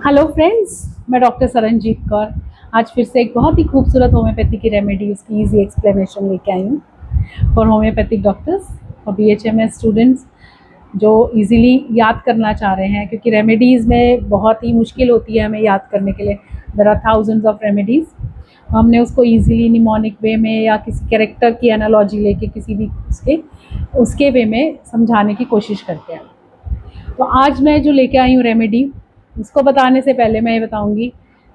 Hello friends, मैं doctor Saranjit Kaur आज फिर से एक बहुत ही खूबसूरत होम्योपैथी की रेमेडी उसकी इजी एक्सप्लेनेशन लेके आई हूँ फॉर होम्योपैथिक डॉक्टर्स और बीएचएमएस स्टूडेंट्स जो इजीली याद करना चाह रहे हैं, क्योंकि रेमेडीज़ में बहुत ही मुश्किल होती है हमें याद करने के लिए। There are thousands of remedies. हमने उसको इजीली निमोनिक वे में या किसी कैरेक्टर की एनालॉजी लेके किसी भी उसके वे में समझाने की कोशिश करते हैं। तो आज मैं जो लेके आई हूँ रेमेडी, उसको बताने से पहले मैं ये बताऊंगी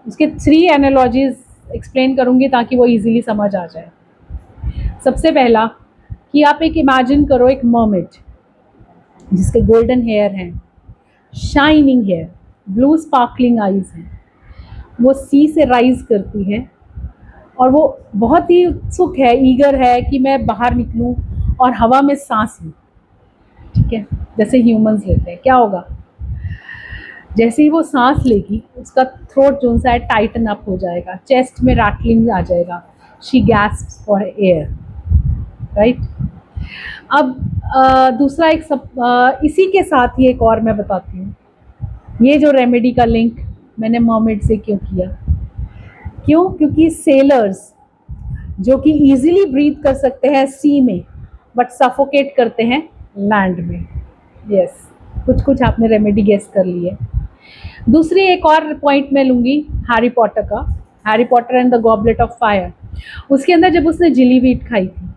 उसके 3 एनालॉजीज एक्सप्लेन करूंगी ताकि वो इजीली समझ आ जाए। सबसे पहला कि आप एक इमेजिन करो एक मर्मेड जिसके गोल्डन हेयर हैं, shining hair, blue sparkling eyes हैं। वो सी से राइज करती है और वो बहुत ही उत्सुक है, ईगर है कि मैं बाहर निकलूं और हवा में सांस लूं। ठीक है, जैसे ह्यूमंस लेते हैं, क्या होगा जैसे ही वो सांस लेगी उसका थ्रोट जो सा है टाइटन अप हो जाएगा, चेस्ट में रैटलिंग आ जाएगा, शी गैस्प्स फॉर एयर, राइट। अब दूसरा एक इसी के साथ ही एक और मैं बताती हूँ। ये जो रेमेडी का लिंक मैंने मर्मेड से क्यों किया, क्योंकि सेलर्स जो कि इजीली ब्रीथ कर सकते हैं सी में बट सफोकेट करते हैं लैंड में। यस, कुछ आपने रेमेडी गेस कर ली है। दूसरी एक और पॉइंट मैं लूँगी हैरी पॉटर का, Harry Potter and the goblet of fire. उसके अंदर जब उसने जिली वीट खाई थी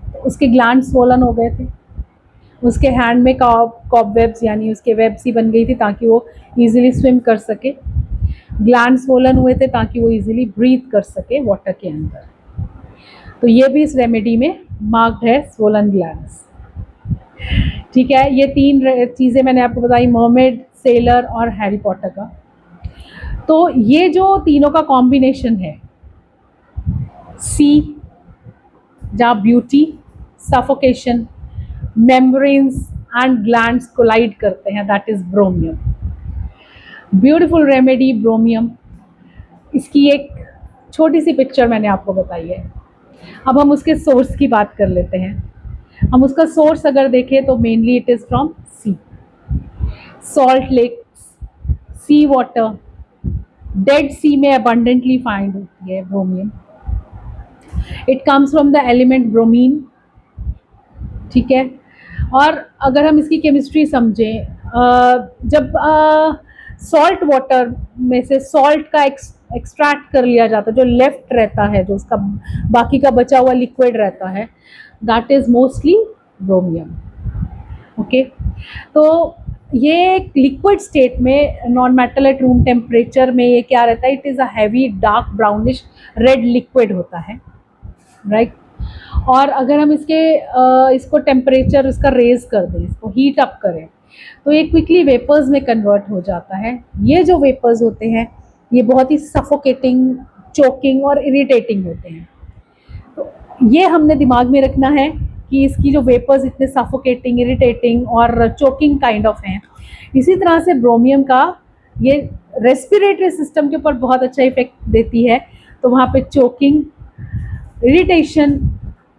तो उसके ग्लैंड स्वोलन हो गए थे, उसके हैंड में कॉबवेब्स यानी उसके वेब्स ही बन गई थी ताकि वो इजीली स्विम कर सके, ग्लैंड स्वोलन हुए थे ताकि वो इजीली ब्रीथ कर सके वाटर के अंदर। तो ये भी इस रेमेडी में मार्क्ड है, स्वोलन ग्लैंड्स। ठीक है, ये 3 चीज़ें मैंने आपको बताई, मर्मेड, सेलर और हैरी पॉटर का। तो ये जो तीनों का कॉम्बिनेशन है, सी जहाँ beauty, suffocation, membranes and glands collide करते हैं, that is bromium. Beautiful remedy bromium. इसकी एक छोटी सी पिक्चर मैंने आपको बताई है। अब हम उसके सोर्स की बात कर लेते हैं। हम उसका सोर्स अगर देखें तो mainly it is from sea, salt lakes, sea water, Dead Sea में अबंडेंटली फाइंड होती है bromium. It comes from the element bromine. ठीक है, और अगर हम इसकी केमिस्ट्री समझें, जब सॉल्ट वाटर में से सॉल्ट का एक्सट्रैक्ट कर लिया जाता है, जो लेफ्ट रहता है, जो उसका बाकी का बचा हुआ लिक्विड रहता है, दैट इज मोस्टली ब्रोमियम। ओके, तो ये एक लिक्विड स्टेट में non metal at room temperature में ये क्या रहता है, it is a heavy dark brownish red liquid होता है, राइट। और अगर हम इसको टेम्परेचर इसका रेज कर दें, इसको हीट अप करें, तो ये क्विकली वेपर्स में कन्वर्ट हो जाता है। ये जो वेपर्स होते हैं ये बहुत ही सफोकेटिंग, चोकिंग और इरिटेटिंग होते हैं। तो ये हमने दिमाग में रखना है कि इसकी जो वेपर्स इतने सफोकेटिंग, इरिटेटिंग और चोकिंग काइंड ऑफ हैं। इसी तरह से ब्रोमियम का ये रेस्पिरेटरी सिस्टम के ऊपर बहुत अच्छा इफेक्ट देती है। तो वहाँ पे choking, irritation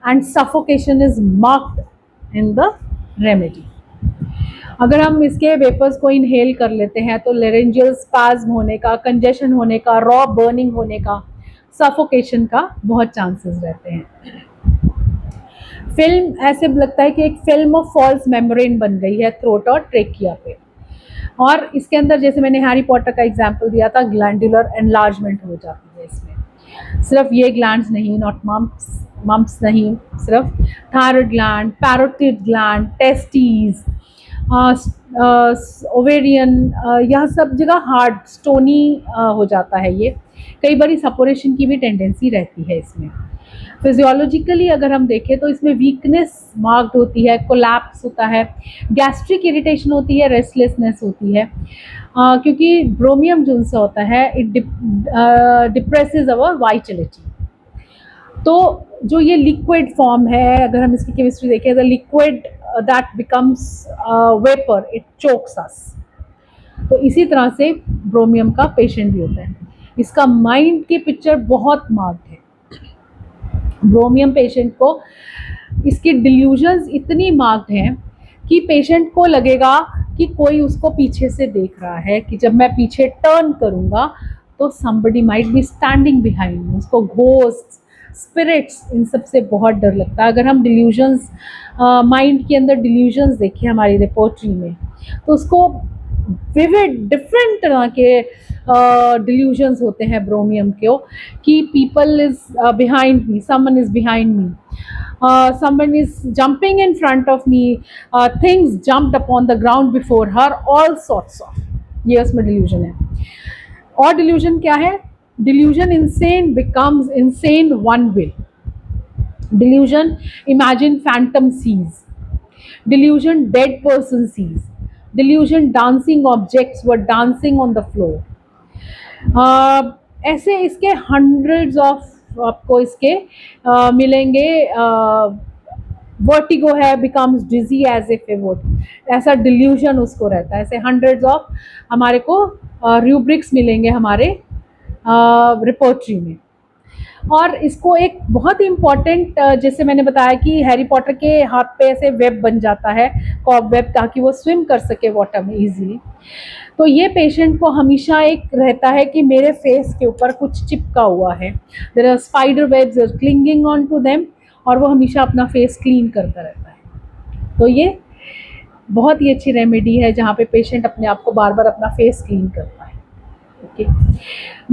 and suffocation is marked in the remedy. अगर हम इसके वेपर्स को इनहेल कर लेते हैं तो लेरेंजियल स्पाज्म होने का, कंजेशन होने का, रॉ बर्निंग होने का, सफोकेशन का बहुत चांसेस रहते हैं। फिल्म ऐसे लगता है कि एक फिल्म ऑफ फॉल्स मेम्ब्रेन बन गई है थ्रोट और ट्रेकिया पे। और इसके अंदर जैसे मैंने हैरी पॉटर का एग्जाम्पल दिया था, ग्लैंडुलर एनलार्जमेंट हो जाती है इसमें। सिर्फ ये ग्लैंड्स नहीं, नॉट मम्प्स नहीं, सिर्फ thyroid gland, parotid gland, testes, ovarian, यह सब जगह हार्ड स्टोनी हो जाता है। ये कई बार सपोरेशन की भी टेंडेंसी रहती है इसमें। फिजियोलॉजिकली अगर हम देखें तो इसमें वीकनेस मार्क्ड होती है, कोलैप्स होता है, गैस्ट्रिक इरिटेशन होती है, रेस्टलेसनेस होती है, क्योंकि ब्रोमियम जो सा होता है इट डिप्रेसेस अवर वाइटलिटी। तो जो ये लिक्विड फॉर्म है, अगर हम इसकी केमिस्ट्री देखें, the liquid that becomes vapour, it chokes us. तो इसी तरह से ब्रोमियम का पेशेंट भी होता है। इसका माइंड की पिक्चर बहुत मार्क्ड है। ब्रोमियम पेशेंट को इसकी डिल्यूजन्स इतनी मार्क्ड हैं कि पेशेंट को लगेगा कि कोई उसको पीछे से देख रहा है, कि जब मैं पीछे टर्न करूँगा तो somebody might be standing behind me। उसको घोस्ट, स्पिरिट्स, इन सब से बहुत डर लगता है। अगर हम डिल्यूजन्स, माइंड के अंदर डिल्यूजन्स देखें हमारी रिपोर्टरी में, तो उसको विविड डिफरेंट तरह के डिल्यूजन्स होते हैं ब्रोमियम के, कि people is behind me, someone is behind me, someone is jumping in front of me, things jumped upon the ground before her, all sorts of, ये उसमें delusion है। और delusion क्या है? Delusion insane becomes insane one way। Delusion imagine phantom sees, delusion dead person sees, delusion dancing objects were dancing on the floor। ऐसे इसके hundreds of आपको इसके मिलेंगे। वर्टिगो है, becomes dizzy as if a wood, ऐसा delusion उसको रहता है। ऐसे हंड्रेड्स ऑफ हमारे को रूब्रिक्स मिलेंगे हमारे रिपोर्टरी में। और इसको एक बहुत ही इम्पॉर्टेंट, जैसे मैंने बताया कि हैरी पॉटर के हाथ पे ऐसे वेब बन जाता है, कॉब वेब, ताकि वो स्विम कर सके वाटर में इजीली। तो ये पेशेंट को हमेशा एक रहता है कि मेरे फेस के ऊपर कुछ चिपका हुआ है, there are spider webs are clinging on to them, और वो हमेशा अपना फेस क्लीन करता रहता है। तो ये बहुत ही अच्छी रेमेडी है जहाँ पे पेशेंट अपने आप को बार बार अपना फेस क्लीन करता है। ओके,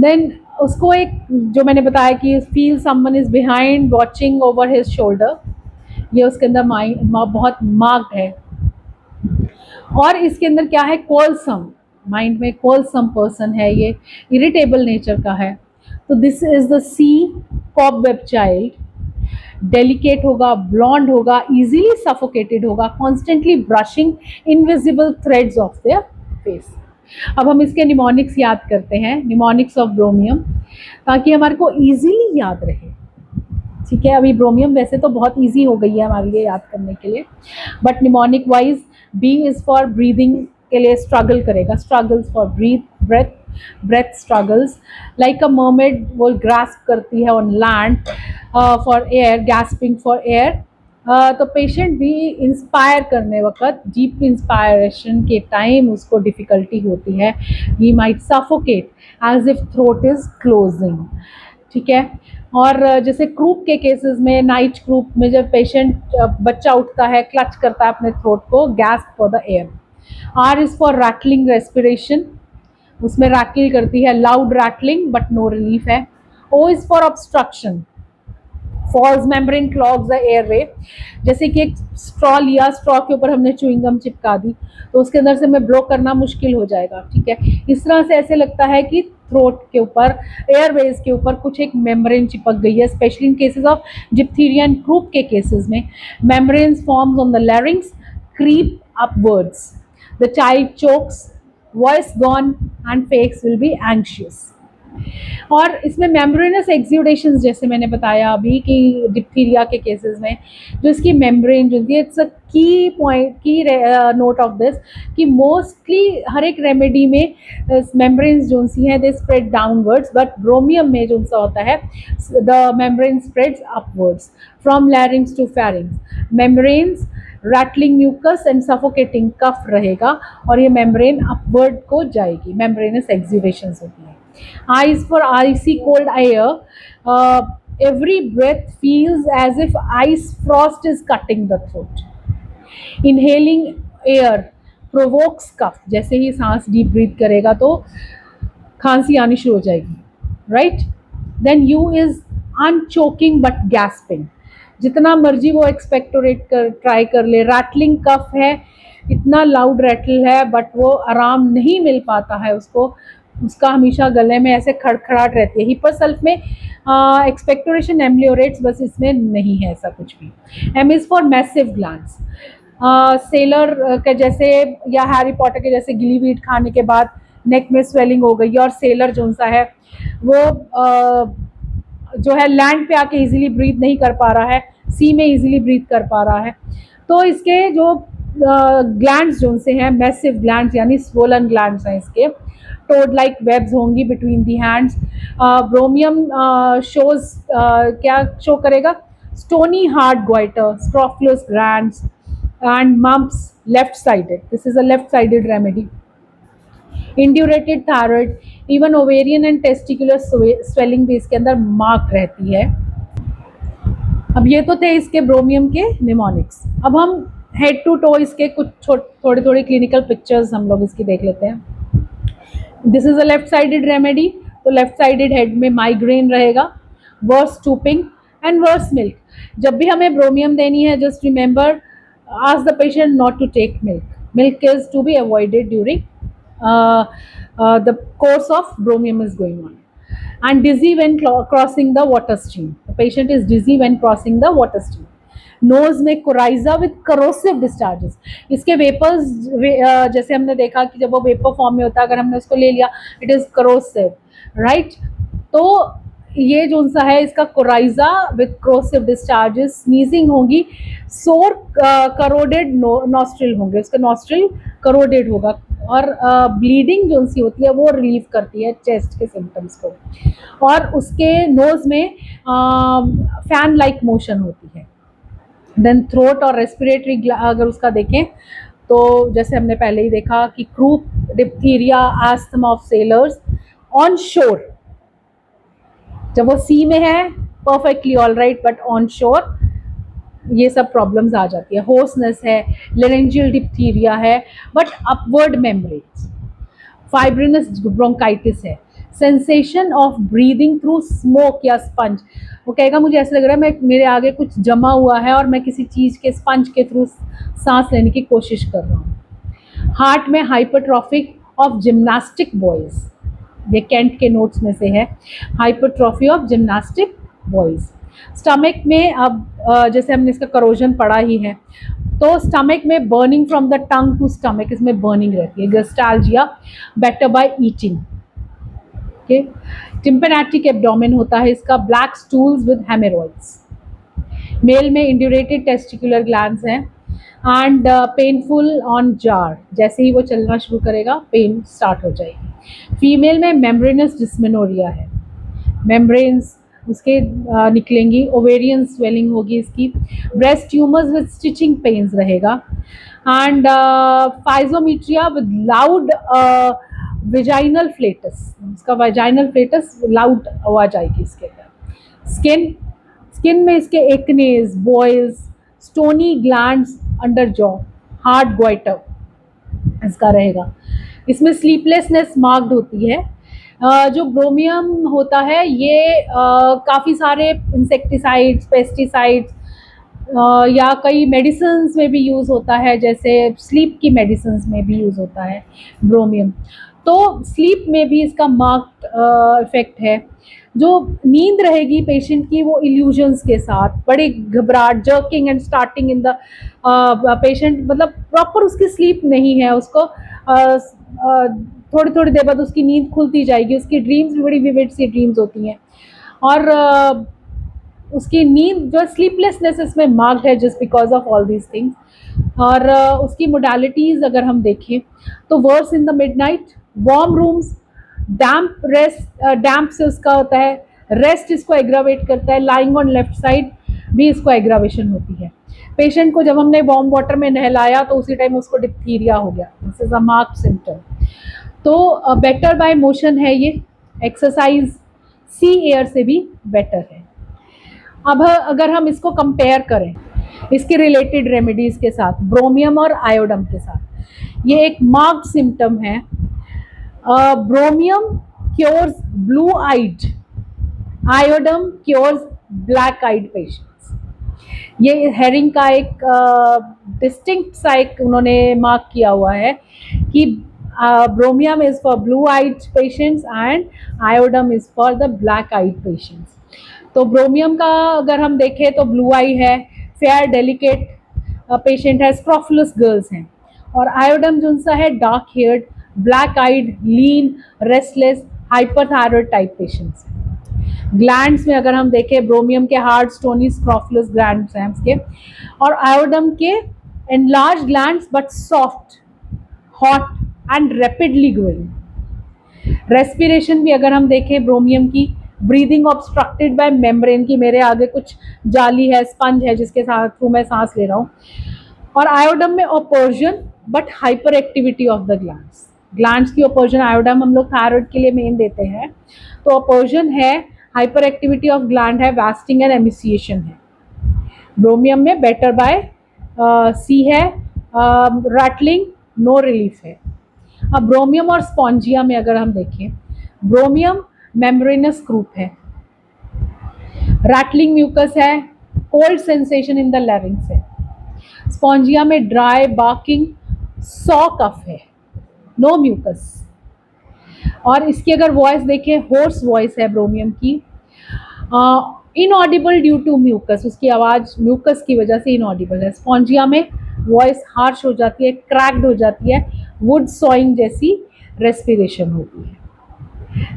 देन उसको एक, जो मैंने बताया कि feel someone is behind watching over his shoulder, ये उसके अंदर बहुत मार्क्ड है। और इसके अंदर क्या है? कोलसम, माइंड में कोलसम पर्सन है, ये इरिटेबल नेचर का है। तो this is the sea cobweb child. Delicate होगा, ब्लॉन्ड होगा, इजीली सफोकेटेड होगा, constantly brushing invisible threads of their face. अब हम इसके निमोनिक्स याद करते हैं, निमोनिक्स ऑफ ब्रोमियम, ताकि हमारे को इजीली याद रहे। ठीक है, अभी ब्रोमियम वैसे तो बहुत इजी हो गई है हमारे लिए याद करने के लिए, but mnemonic wise B is for breathing के लिए स्ट्रगल करेगा, struggles for breath struggles, like a mermaid वो ग्रास्प करती है on land for air, gasping for air. तो पेशेंट भी इंस्पायर करने वक्त, डीप इंस्पायरेशन के टाइम उसको डिफ़िकल्टी होती है, he might suffocate as if throat is closing. ठीक है, और जैसे क्रूप के केसेस में, नाइट क्रूप में जब पेशेंट, बच्चा उठता है, क्लच करता है अपने थ्रोट को, gasp for the air. R is for rattling respiration, उसमें रैटल करती है, loud rattling but no relief है। O is for obstruction, false membrane clogs the airway, जैसे कि एक स्ट्रॉ लिया, स्ट्रॉ के ऊपर हमने च्युइंगम चिपका दी, तो उसके अंदर से हमें ब्लो करना मुश्किल हो जाएगा। ठीक है, इस तरह से ऐसे लगता है कि थ्रोट के ऊपर, एयरवेज के ऊपर कुछ एक मेम्ब्रेन चिपक गई है। Specially in cases of diphtheria and croup के केसेस में membranes forms on the larynx, creep upwards, the child chokes, voice gone and face will be anxious. और इसमें मेम्ब्रेनस एक्सुडेशंस, जैसे मैंने बताया अभी कि डिप्थीरिया के केसेस में जो इसकी मेम्ब्रेन जो होती है, it's a key point, key note of this, कि मोस्टली हर एक रेमेडी में मेम्ब्रेन्स जो सी हैं they spread downwards, but bromium में जो सा होता है the membrane spreads upwards from larynx to pharynx. Membranes, rattling mucus and suffocating cough रहेगा, और ये मेम्ब्रेन अपवर्ड को जाएगी, मेम्ब्रेनस एक्सुडेशंस होती है। I is for icy cold air. Every breath feels as if ice frost is cutting the throat. Inhaling air provokes cough. जैसे ही सांस deep breath करेगा तो खांसी आनी शुरू हो जाएगी, right? Then you is unchoking but gasping, जितना मर्जी वो एक्सपेक्टोरेट कर ट्राई कर ले, रैटलिंग कफ है, इतना लाउड रैटल है, बट वो आराम नहीं मिल पाता है उसको, उसका हमेशा गले में ऐसे खड़खड़ाहट रहती है। हिपरसल्फ में एक्सपेक्टोरेशन एम्ब्लियोरेट्स, बस इसमें नहीं है ऐसा कुछ भी। M is for massive glands, sailor के जैसे या हैरी पॉटर के जैसे गिलीवीड खाने के बाद नेक में स्वेलिंग हो गई, और सेलर जो सा है वो जो है लैंड पे आके इजीली ब्रीथ नहीं कर पा रहा है, सी में इजीली ब्रीथ कर पा रहा है। तो इसके जो ग्लैंड्स जो से हैं, मैसिव ग्लैंड्स यानी स्वोलन ग्लैंड्स हैं इसके, टोड लाइक वेब्स होंगी between the hands. Bromium shows क्या शो करेगा? Stony hard goitre, strophulous glands, and mumps left sided. This is a left sided remedy. Indurated thyroid, even ovarian and testicular swelling भी इसके अंदर mark रहती है. अब ये तो थे इसके ब्रोमियम के निमोनिक्स. अब हम हेड टू टो इसके कुछ थोड़ी थोड़ी क्लिनिकल पिक्चर्स हम लोग इसकी देख लेते हैं. This is a left sided remedy. तो लेफ्ट साइडेड हेड में माइग्रेन रहेगा, worse stooping and worse milk. जब भी हमें ब्रोमियम देनी है, just remember, ask the patient not to take milk. Milk is to be avoided during the course of bromium is going on. And dizzy when crossing the water stream. The patient is dizzy when crossing the water stream. Nose में coryza with corrosive discharges. इसके vapours जैसे हमने देखा कि जब वो vapour form में होता है, अगर हमने उसको ले लिया, इट इज corrosive, राइट. तो ये जो सा है इसका coryza with corrosive discharges, sneezing होगी, सोर करोडेड नॉस्ट्रिल होंगे, उसका नॉस्ट्रिल करोडेड होगा, और ब्लीडिंग जो सी होती है वो रिलीव करती है चेस्ट के सिम्टम्स को, और उसके नोज में फैन लाइक मोशन होती है. देन थ्रोट और रेस्पिरेटरी अगर उसका देखें तो जैसे हमने पहले ही देखा कि croup, diphtheria, asthma of sailors on shore. जब वो सी में है perfectly all right, but on shore ये सब प्रॉब्लम्स आ जाती है. होर्सनेस है, लेरेंजियल डिप्थीरिया है, but upward membranes. Fibrinous bronchitis है. Sensation of breathing through smoke या स्पंज. वो कहेगा मुझे ऐसा लग रहा है मैं मेरे आगे कुछ जमा हुआ है और मैं किसी चीज़ के स्पंज के थ्रू सांस लेने की कोशिश कर रहा हूँ. हार्ट में हाइपरट्रॉफिक ऑफ जिम्नास्टिक बॉयज़. ये कैंट के नोट्स में से है, hypertrophy of gymnastic boys. Stomach में अब जैसे हमने इसका करोजन पढ़ा ही है, तो स्टमक में burning from the tongue to stomach, इसमें बर्निंग रहती है. Gastralgia better by eating. Okay. Tympanitic abdomen होता है इसका. Black stools with haemorrhoids. Male में इंड्यूरेटेड टेस्टिकुलर ग्लैंड्स हैं एंड पेनफुल ऑन जार. जैसे ही वो चलना शुरू करेगा पेन स्टार्ट हो जाएगी. फीमेल में मेम्ब्रेनस डिस्मेनोरिया है, मेम्ब्रेन्स उसके निकलेंगी. ओवेरियन स्वेलिंग होगी इसकी. Breast tumours with stitching pains रहेगा. And physometra with loud vaginal flatus. इसका वेजाइनल फ्लेटस लाउड आवाज आएगी इसके अंदर. स्किन में इसके acnes, boils, stony glands under jaw, hard goitre इसका रहेगा. इसमें स्लीपलेसनेस मार्क्ड होती है. जो ब्रोमियम होता है ये काफ़ी सारे इंसेक्टिसाइड्स, पेस्टिसाइड्स या कई मेडिसिन्स में भी यूज़ होता है, जैसे स्लीप की मेडिसिन्स में भी यूज़ होता है ब्रोमियम. तो स्लीप में भी इसका मार्क्ड इफेक्ट है. जो नींद रहेगी पेशेंट की वो इल्यूजन्स के साथ, बड़ी घबराहट, jerking and starting in the patient, मतलब प्रॉपर उसकी स्लीप नहीं है. उसको थोड़ी थोड़ी देर बाद उसकी नींद खुलती जाएगी. उसकी ड्रीम्स भी बड़ी विविड सी ड्रीम्स होती हैं, और उसकी नींद जो स्लीपलेसनेस इसमें मार्क्ड है just because of all these things. और उसकी मोडालिटीज़ अगर हम देखें तो worse in the midnight, warm rooms, damp से उसका होता है. रेस्ट इसको एग्रावेट करता है. लाइंग ऑन लेफ्ट साइड भी इसको एग्रावेशन होती है. पेशेंट को जब हमने वार्म वाटर में नहलाया तो उसी टाइम उसको डिप्थीरिया हो गया. This is a marked symptom. तो बेटर बाय मोशन है ये. एक्सरसाइज सी एयर से भी बेटर है. अब अगर हम इसको कंपेयर करें इसके रिलेटेड रेमेडीज़ के साथ, ब्रोमियम और आयोडम के साथ, ये एक मार्क्ड सिम्टम है. ब्रोमियम cures blue eyed, आयोडम cures black eyed patients. ये हेरिंग का एक डिस्टिंक्ट सा एक उन्होंने मार्क किया हुआ है कि bromium is for blue eyed patients and iodum is for the black eyed patients. तो ब्रोमियम का अगर हम देखें तो ब्लू आई है, फेयर डेलिकेट पेशेंट है, स्क्रोफुलस गर्ल्स हैं. और आयोडम जो सा है डार्क हेयर्ड, ब्लैक आइड, लीन, रेस्टलेस, हाइपरथायरॉइड टाइप पेशेंट्स हैं. ग्लैंड्स में अगर हम देखें ब्रोमियम के हार्ड, स्टोनी, स्क्रोफुलस ग्लैंड्स हैं उसके, और आयोडम के enlarge glands but soft, hot and rapidly growing. Respiration भी अगर हम देखें ब्रोमियम की, ब्रीदिंग ऑब्स्ट्रक्टेड बाय मेम्ब्रेन की, मेरे आगे कुछ जाली है, स्पंज है जिसके साथ थ्रू मैं सांस ले रहा हूँ. और आयोडम में ओपोर्जन but hyper activity of the glands. Glands की ओपोर्जन, आयोडम हम लोग थायराइड के लिए मेन देते हैं, तो ओपोर्जन है, हाइपर एक्टिविटी ऑफ ग्लैंड है, वास्टिंग एंड एमिसिएशन है। ब्रोमियम में बेटर बाय सी है, रैटलिंग नो रिलीफ है। अब ब्रोमियम और स्पॉन्जिया में अगर हम देखें, ब्रोमियम मेम्ब्रेनस ग्रुप है, रैटलिंग म्यूकस है, cold sensation in the larynx है। स्पॉन्जिया में ड्राई बार्किंग सॉ कफ है, नो म्यूकस। और इसकी अगर वॉइस देखें, होर्स वॉइस है ब्रोमियम की, इनऑडिबल ड्यू टू म्यूकस, उसकी आवाज़ म्यूकस की वजह से इनऑडिबल है। स्पॉन्जिया में वॉइस हार्श हो जाती है, क्रैक्ड हो जाती है, वुड सॉइंग जैसी रेस्पिरेशन होती है।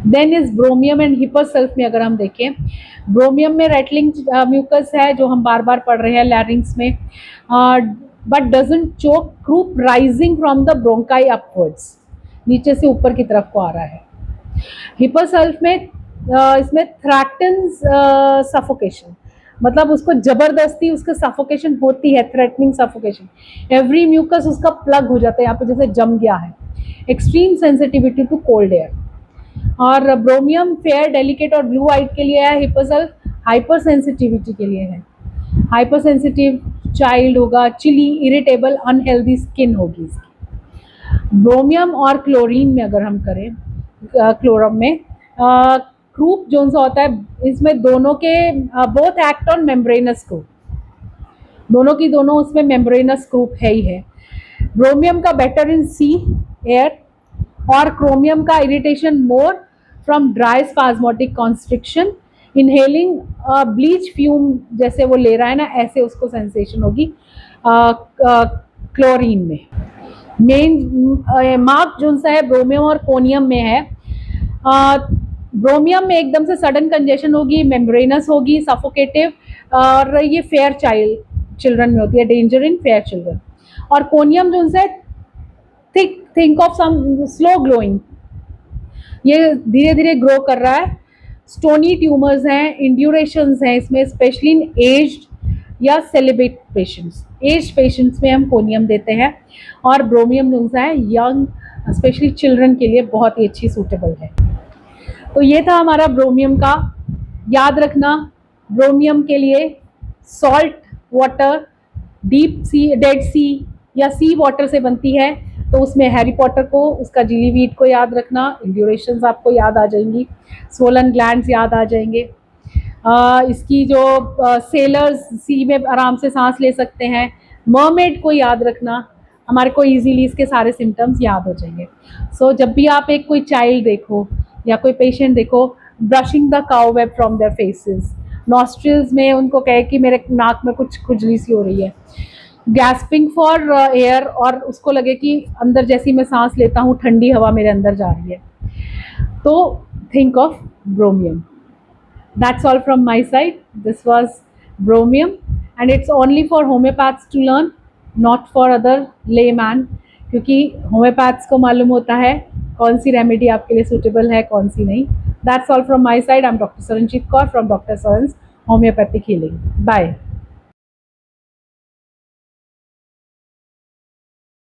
देन इज ब्रोमियम एंड हिपोसल्फ में अगर हम देखें, ब्रोमियम में रेटलिंग म्यूकस है जो हम बार बार पढ़ रहे हैं लैरिंग्स में, but doesn't choke, croup rising from the bronchi upwards, नीचे से ऊपर की तरफ को आ रहा है। हिपोसल्फ में इसमें थ्रेटन्स सफोकेशन, मतलब उसको जबरदस्ती उसका सफोकेशन होती है, थ्रेटनिंग सफोकेशन। एवरी म्यूकस उसका प्लग हो जाता है, यहाँ पे जैसे जम गया है। Extreme sensitivity to cold air. और ब्रोमियम फेयर, डेलिकेट और ब्लू आइट के लिए है, हिपोसल्फ हाइपर सेंसिटिविटी के लिए है। हाइपर सेंसिटिव चाइल्ड होगा, चिली, इरिटेबल, अनहेल्दी स्किन होगी इसकी। ब्रोमियम और क्लोरीन में अगर हम करें, क्लोरम में ग्रुप जो सा होता है, इसमें दोनों के both act on membranes group, दोनों की दोनों उसमें मेम्ब्रेनस ग्रुप है ही है। ब्रोमियम का बेटर इन सी एयर, और क्रोमियम का irritation more from dry spasmodic constriction, inhaling bleach fume जैसे वो ले रहा है ना, ऐसे उसको सेंसेशन होगी क्लोरीन में। मेन मार्क जो सा है ब्रोमियम और कोनियम में है। ब्रोमियम में एकदम से सडन कंजेशन होगी, मेम्ब्रेनस होगी, सफोकेटिव, और ये फेयर चिल्ड्रन में होती है, डेंजर इन फेयर चिल्ड्रन। और कोनियम जो है think of some slow growing, ये धीरे धीरे ग्रो कर रहा है। स्टोनी ट्यूमर्स हैं, इंड्यूरेशंस हैं इसमें, स्पेशली इन एज्ड या सेलिब्रेट पेशेंट्स। एज्ड पेशेंट्स में हम कोनियम देते हैं, और ब्रोमियम जो है यंग स्पेशली चिल्ड्रन के लिए बहुत ही अच्छी सूटेबल है। तो ये था हमारा ब्रोमियम का। याद रखना, ब्रोमियम के लिए salt water, deep sea, dead sea या सी वाटर से बनती है, तो उसमें हैरी पॉटर को, उसका जिलीवीट को याद रखना, इंड्यूरेशंस आपको याद आ जाएंगी, स्वोलन ग्लैंड्स याद आ जाएंगे। इसकी जो सेलर्स सी में आराम से सांस ले सकते हैं, मरमेड को याद रखना, हमारे को इजीली इसके सारे सिम्टम्स याद हो जाएंगे। सो जब भी आप एक कोई चाइल्ड देखो या कोई पेशेंट देखो, brushing the cow web from their faces, nostrils में उनको कहे कि मेरे नाक में कुछ खुजली सी हो रही है, गैस्पिंग फॉर एयर, और उसको लगे कि अंदर जैसी मैं सांस लेता हूँ ठंडी हवा मेरे अंदर जा रही है, तो think of ब्रोमियम। That's all from my side. This was bromium, and it's only for homeopaths to learn, not for other layman, क्योंकि होम्योपैथ्स को मालूम होता है कौन सी रेमेडी आपके लिए सूटेबल है, कौन सी नहीं। That's all from my side. I'm Dr. Saranjit Kaur from Dr. Saran's Homeopathic Healing. Bye.